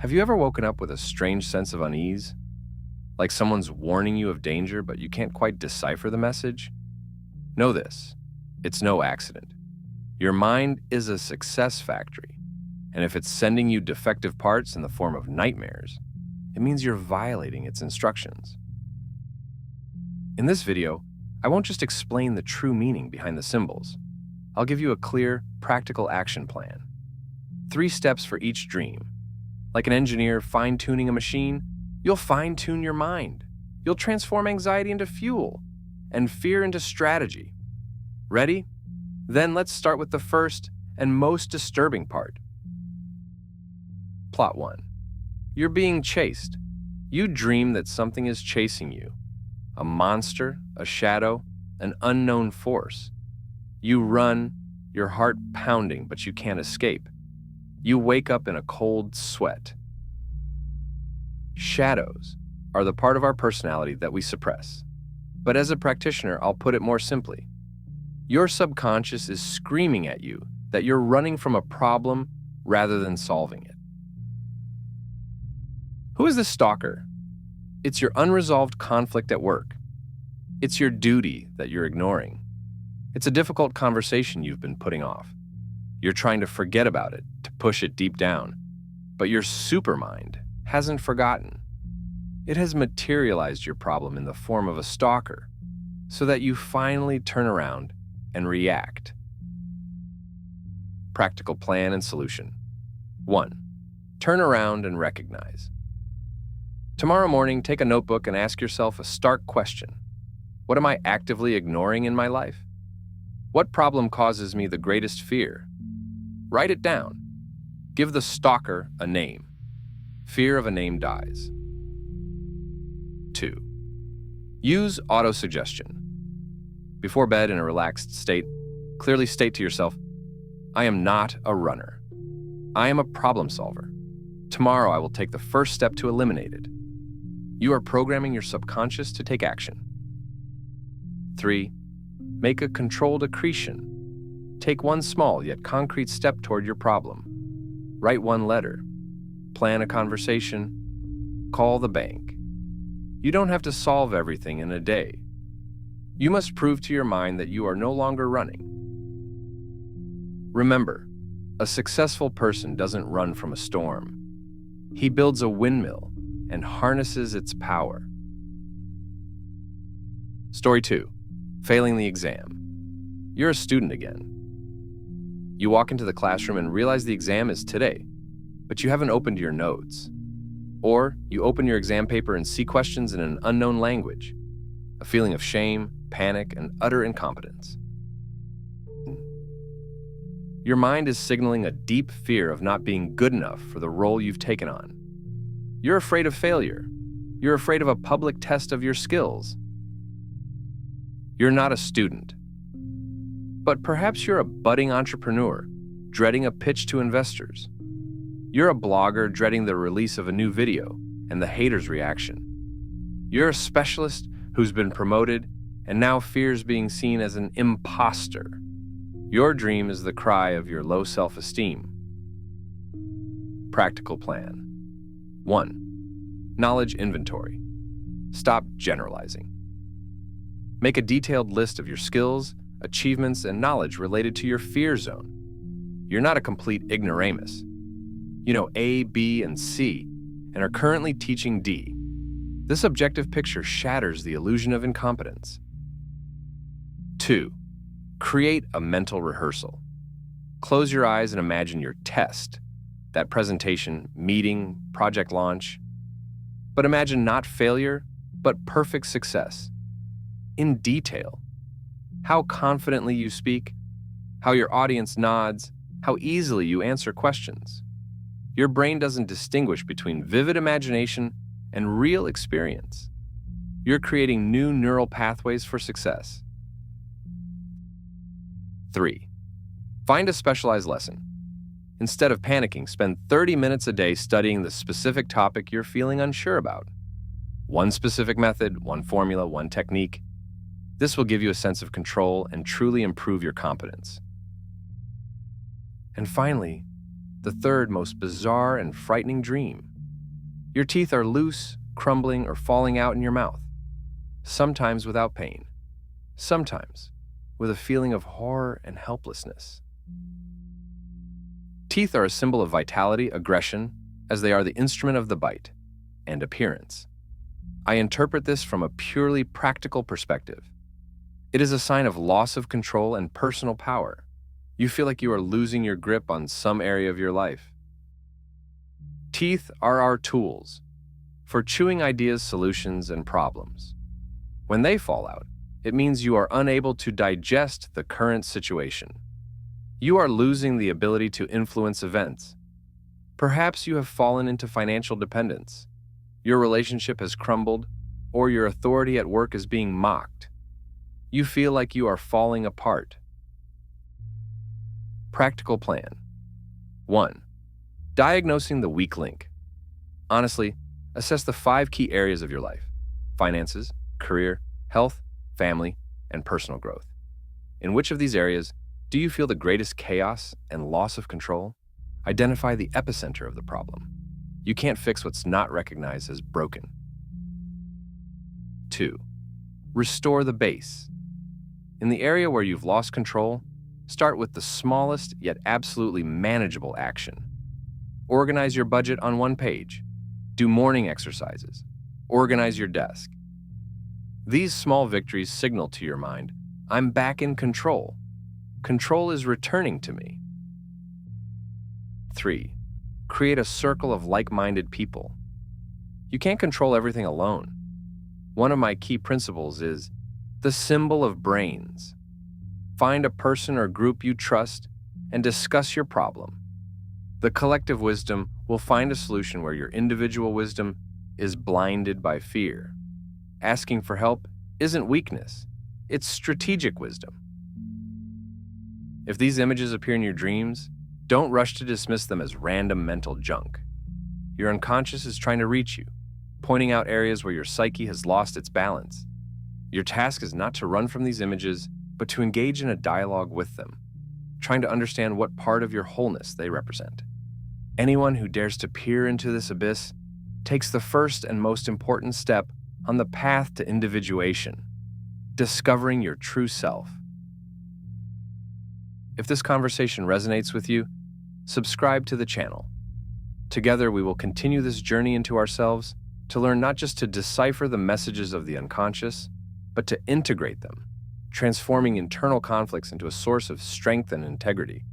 Have you ever woken up with a strange sense of unease? Like someone's warning you of danger, but you can't quite decipher the message? Know this, it's no accident. Your mind is a success factory, and if it's sending you defective parts in the form of nightmares, it means you're violating its instructions. In this video, I won't just explain the true meaning behind the symbols. I'll give you a clear, practical action plan. 3 steps for each dream. Like an engineer fine-tuning a machine, you'll fine-tune your mind. You'll transform anxiety into fuel and fear into strategy. Ready? Then let's start with the first and most disturbing part. Plot 1. You're being chased. You dream that something is chasing you. A monster, a shadow, an unknown force. You run, your heart pounding, but you can't escape. You wake up in a cold sweat. Shadows are the part of our personality that we suppress. But as a practitioner, I'll put it more simply. Your subconscious is screaming at you that you're running from a problem rather than solving it. Who is the stalker? It's your unresolved conflict at work. It's your duty that you're ignoring. It's a difficult conversation you've been putting off. You're trying to forget about it, to push it deep down. But your supermind hasn't forgotten. It has materialized your problem in the form of a stalker, so that you finally turn around and react. Practical plan and solution. 1. Turn around and recognize. Tomorrow morning, take a notebook and ask yourself a stark question. What am I actively ignoring in my life? What problem causes me the greatest fear? Write it down. Give the stalker a name. Fear of a name dies. 2. Use autosuggestion. Before bed in a relaxed state, clearly state to yourself, I am not a runner. I am a problem solver. Tomorrow I will take the first step to eliminate it. You are programming your subconscious to take action. 3. Make a controlled accretion. Take one small yet concrete step toward your problem. Write one letter. Plan a conversation. Call the bank. You don't have to solve everything in a day. You must prove to your mind that you are no longer running. Remember, a successful person doesn't run from a storm. He builds a windmill and harnesses its power. Story 2. Failing the exam. You're a student again. You walk into the classroom and realize the exam is today, but you haven't opened your notes. Or you open your exam paper and see questions in an unknown language. A feeling of shame, panic, and utter incompetence. Your mind is signaling a deep fear of not being good enough for the role you've taken on. You're afraid of failure. You're afraid of a public test of your skills. You're not a student. But perhaps you're a budding entrepreneur, dreading a pitch to investors. You're a blogger dreading the release of a new video and the haters' reaction. You're a specialist who's been promoted and now fears being seen as an imposter. Your dream is the cry of your low self-esteem. Practical plan. 1. Knowledge inventory. Stop generalizing. Make a detailed list of your skills, achievements, and knowledge related to your fear zone. You're not a complete ignoramus. You know A, B, and C, and are currently teaching D. This objective picture shatters the illusion of incompetence. 2. Create a mental rehearsal. Close your eyes and imagine your test, that presentation, meeting, project launch. But imagine not failure, but perfect success. In detail. How confidently you speak, how your audience nods, how easily you answer questions. Your brain doesn't distinguish between vivid imagination and real experience. You're creating new neural pathways for success. 3. Find a specialized lesson. Instead of panicking, spend 30 minutes a day studying the specific topic you're feeling unsure about. One specific method, one formula, one technique. This will give you a sense of control and truly improve your competence. And finally, the third most bizarre and frightening dream. Your teeth are loose, crumbling, or falling out in your mouth, sometimes without pain, sometimes with a feeling of horror and helplessness. Teeth are a symbol of vitality, aggression, as they are the instrument of the bite, and appearance. I interpret this from a purely practical perspective. It is a sign of loss of control and personal power. You feel like you are losing your grip on some area of your life. Teeth are our tools for chewing ideas, solutions, and problems. When they fall out, it means you are unable to digest the current situation. You are losing the ability to influence events. Perhaps you have fallen into financial dependence. Your relationship has crumbled, or your authority at work is being mocked. You feel like you are falling apart. Practical plan. 1. Diagnosing the weak link. Honestly, assess the 5 key areas of your life: finances, career, health, family, and personal growth. In which of these areas do you feel the greatest chaos and loss of control? Identify the epicenter of the problem. You can't fix what's not recognized as broken. 2. Restore the base. In the area where you've lost control, start with the smallest yet absolutely manageable action. Organize your budget on one page. Do morning exercises. Organize your desk. These small victories signal to your mind, I'm back in control. Control is returning to me. 3. Create a circle of like-minded people. You can't control everything alone. One of my key principles is the symbol of brains. Find a person or group you trust and discuss your problem. The collective wisdom will find a solution where your individual wisdom is blinded by fear. Asking for help isn't weakness, it's strategic wisdom. If these images appear in your dreams, don't rush to dismiss them as random mental junk. Your unconscious is trying to reach you, pointing out areas where your psyche has lost its balance. Your task is not to run from these images, but to engage in a dialogue with them, trying to understand what part of your wholeness they represent. Anyone who dares to peer into this abyss takes the first and most important step on the path to individuation, discovering your true self. If this conversation resonates with you, subscribe to the channel. Together, we will continue this journey into ourselves to learn not just to decipher the messages of the unconscious, but to integrate them, transforming internal conflicts into a source of strength and integrity.